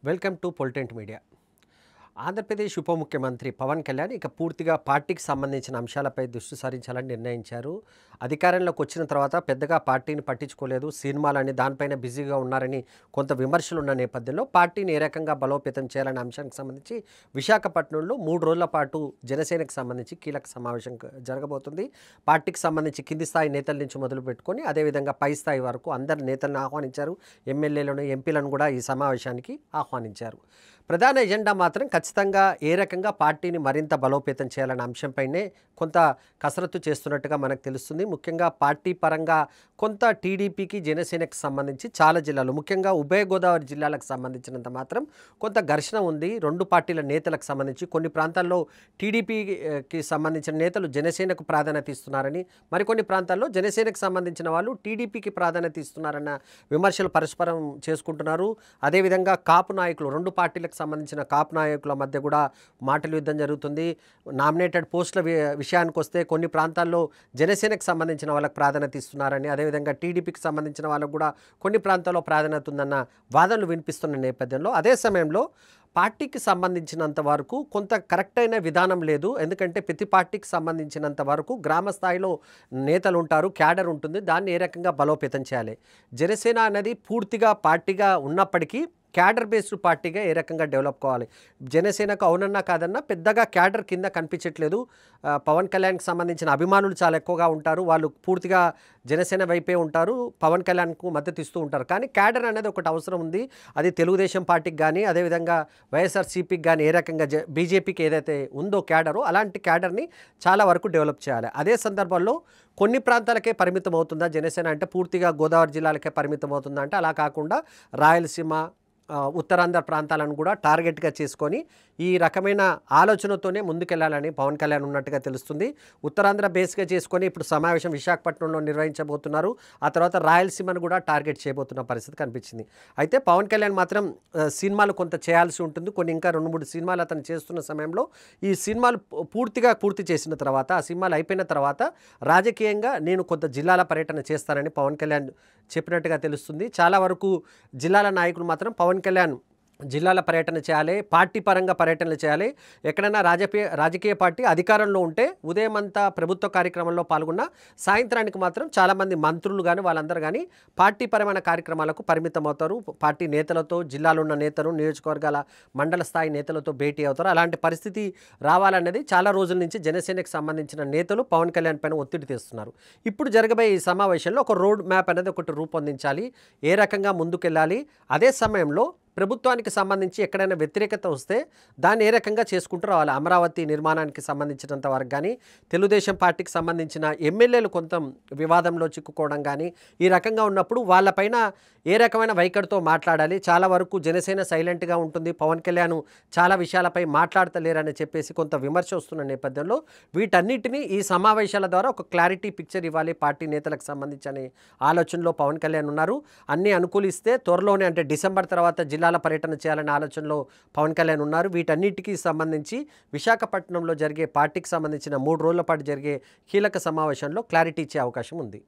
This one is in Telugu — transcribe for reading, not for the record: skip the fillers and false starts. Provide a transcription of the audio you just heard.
Welcome to politent media. Andhra Pradesh ఉప ముఖ్యమంత్రి పవన్ కళ్యాణ్ ఇక పూర్తిగా పార్టీకి సంబంధించిన అంశాలపై దృష్టి సారించాలని నిర్ణయించారు. అధికారంలోకి వచ్చిన తర్వాత పెద్దగా పార్టీని పట్టించుకోలేదు, సినిమాలని దానిపైన బిజీగా ఉన్నారని కొంత విమర్శలు ఉన్న నేపథ్యంలో పార్టీని ఏ రకంగా బలోపేతం చేయాలనే అంశానికి సంబంధించి విశాఖపట్నంలో 3 రోజుల పాటు జనసేనకు సంబంధించి కీలక సమావేశం జరగబోతుంది. పార్టీకి సంబంధించి కింది స్థాయి నేతల నుంచి మొదలు పెట్టుకొని అదేవిధంగా పై స్థాయి వరకు అందరు నేతలను ఆహ్వానించారు. ఎమ్మెల్యేలను, ఎంపీలను కూడా ఈ సమావేశానికి ఆహ్వానించారు. ప్రధాన ఎజెండా మాత్రం ఖచ్చితంగా ఏ రకంగా పార్టీని మరింత బలోపేతం చేయాలనే అంశంపైనే కొంత కసరత్తు చేస్తున్నట్టుగా మనకు తెలుస్తుంది. ముఖ్యంగా పార్టీ పరంగా కొంత టీడీపీకి, జనసేనకు సంబంధించి చాలా జిల్లాలు, ముఖ్యంగా ఉభయ గోదావరి జిల్లాలకు సంబంధించినంత మాత్రం కొంత ఘర్షణ ఉంది. రెండు పార్టీల నేతలకు సంబంధించి కొన్ని ప్రాంతాల్లో టీడీపీకి సంబంధించిన నేతలు జనసేనకు ప్రాధాన్యత ఇస్తున్నారని, మరికొన్ని ప్రాంతాల్లో జనసేనకు సంబంధించిన వాళ్ళు టీడీపీకి ప్రాధాన్యత ఇస్తున్నారన్న విమర్శలు పరస్పరం చేసుకుంటున్నారు. అదేవిధంగా కాపు నాయకులు, రెండు పార్టీలకు సంబంధించిన కాపు నాయకుల మధ్య కూడా మాటల యుద్ధం జరుగుతుంది. నామినేటెడ్ పోస్టుల విషయానికి వస్తే కొన్ని ప్రాంతాల్లో జనసేనకు సంబంధించిన వాళ్ళకి ప్రాధాన్యత ఇస్తున్నారని, అదేవిధంగా టీడీపీకి సంబంధించిన వాళ్ళకు కూడా కొన్ని ప్రాంతాల్లో ప్రాధాన్యత ఉందన్న వాదనలు వినిపిస్తున్న నేపథ్యంలో అదే సమయంలో పార్టీకి సంబంధించినంత వరకు కొంత కరెక్ట్ అయిన విధానం లేదు. ఎందుకంటే ప్రతి పార్టీకి సంబంధించినంత వరకు గ్రామ స్థాయిలో నేతలు ఉంటారు, క్యాడర్ ఉంటుంది. దాన్ని ఏ రకంగా బలోపేతం చేయాలి? జనసేన అనేది పూర్తిగా పార్టీగా ఉన్నప్పటికీ క్యాడర్ బేస్డ్ పార్టీగా ఏ రకంగా డెవలప్ కావాలి? జనసేనకు అవునన్నా కాదన్నా పెద్దగా క్యాడర్ కింద కనిపించట్లేదు. పవన్ కళ్యాణ్కి సంబంధించిన అభిమానులు చాలా ఎక్కువగా ఉంటారు. వాళ్ళు పూర్తిగా జనసేన వైపే ఉంటారు, పవన్ కళ్యాణ్కు మద్దతు ఇస్తూ ఉంటారు. కానీ క్యాడర్ అనేది ఒకటి అవసరం ఉంది. అది తెలుగుదేశం పార్టీకి కానీ, అదేవిధంగా వైఎస్ఆర్సీపీకి కానీ ఏ రకంగా బీజేపీకి ఏదైతే ఉందో క్యాడరు, అలాంటి క్యాడర్ని చాలా వరకు డెవలప్ చేయాలి. అదే సందర్భంలో కొన్ని ప్రాంతాలకే పరిమితం అవుతుందా జనసేన అంటే? పూర్తిగా గోదావరి జిల్లాలకే పరిమితం అవుతుందా అంటే అలా కాకుండా రాయలసీమ, ఉత్తరాంధ్ర ప్రాంతాలను కూడా టార్గెట్గా చేసుకొని ఈ రకమైన ఆలోచనతోనే ముందుకెళ్లాలని పవన్ కళ్యాణ్ ఉన్నట్టుగా తెలుస్తుంది. ఉత్తరాంధ్ర బేస్గా చేసుకొని ఇప్పుడు సమావేశం విశాఖపట్నంలో నిర్వహించబోతున్నారు. ఆ తర్వాత రాయలసీమను కూడా టార్గెట్ చేయబోతున్న పరిస్థితి కనిపించింది. అయితే పవన్ కళ్యాణ్ మాత్రం సినిమాలు కొంత చేయాల్సి ఉంటుంది. కొన్ని ఇంకా 2-3 సినిమాలు అతను చేస్తున్న సమయంలో ఈ సినిమాలు పూర్తి చేసిన తర్వాత, ఆ సినిమాలు అయిపోయిన తర్వాత రాజకీయంగా నేను కొంత జిల్లాల పర్యటన చేస్తానని పవన్ కళ్యాణ్ చెప్పినట్టుగా తెలుస్తుంది. చాలా వరకు జిల్లాల నాయకులు మాత్రం పవన్ కళ్యాణ్ జిల్లాల పర్యటన చేయాలి, పార్టీ పరంగా పర్యటనలు చేయాలి. ఎక్కడైనా రాజకీయ పార్టీ అధికారంలో ఉంటే ఉదయం అంతా ప్రభుత్వ కార్యక్రమంలో పాల్గొన్న సాయంత్రానికి మాత్రం చాలామంది మంత్రులు కానీ వాళ్ళందరూ కానీ పార్టీ పరమైన కార్యక్రమాలకు పరిమితం అవుతారు. పార్టీ నేతలతో, జిల్లాలో ఉన్న నేతలు, నియోజకవర్గాల మండల స్థాయి నేతలతో భేటీ అవుతారు. అలాంటి పరిస్థితి రావాలన్నది చాలా రోజుల నుంచి జనసేనకు సంబంధించిన నేతలు పవన్ కళ్యాణ్ పైన ఒత్తిడి తెస్తున్నారు. ఇప్పుడు జరగబోయే ఈ సమావేశంలో ఒక రోడ్ మ్యాప్ అనేది ఒకటి రూపొందించాలి, ఏ రకంగా ముందుకెళ్ళాలి. అదే సమయంలో ప్రభుత్వానికి సంబంధించి ఎక్కడైనా వ్యతిరేకత వస్తే దాన్ని ఏ రకంగా చేసుకుంటూ రావాలి? అమరావతి నిర్మాణానికి సంబంధించినంత వరకు కానీ, తెలుగుదేశం పార్టీకి సంబంధించిన ఎమ్మెల్యేలు కొంత వివాదంలో చిక్కుకోవడం కానీ, ఈ రకంగా ఉన్నప్పుడు వాళ్ళపైన ఏ రకమైన వైఖరితో మాట్లాడాలి? చాలా వరకు జనసేన సైలెంట్గా ఉంటుంది, పవన్ కళ్యాణ్ చాలా విషయాలపై మాట్లాడతలేరని చెప్పేసి కొంత విమర్శ వస్తున్న నేపథ్యంలో వీటన్నిటినీ ఈ సమావేశాల ద్వారా ఒక క్లారిటీ పిక్చర్ ఇవ్వాలి పార్టీ నేతలకు సంబంధించి అనే ఆలోచనలో పవన్ కళ్యాణ్ ఉన్నారు. అన్నీ అనుకూలిస్తే త్వరలోనే, అంటే డిసెంబర్ తర్వాత జిల్లాల పర్యటన చేయాలనే ఆలోచనలో పవన్ కళ్యాణ్ ఉన్నారు. వీటన్నిటికీ సంబంధించి విశాఖపట్నంలో జరిగే పార్టీకి సంబంధించిన 3 రోజుల పాటు జరిగే కీలక సమావేశంలో క్లారిటీ ఇచ్చే అవకాశం ఉంది.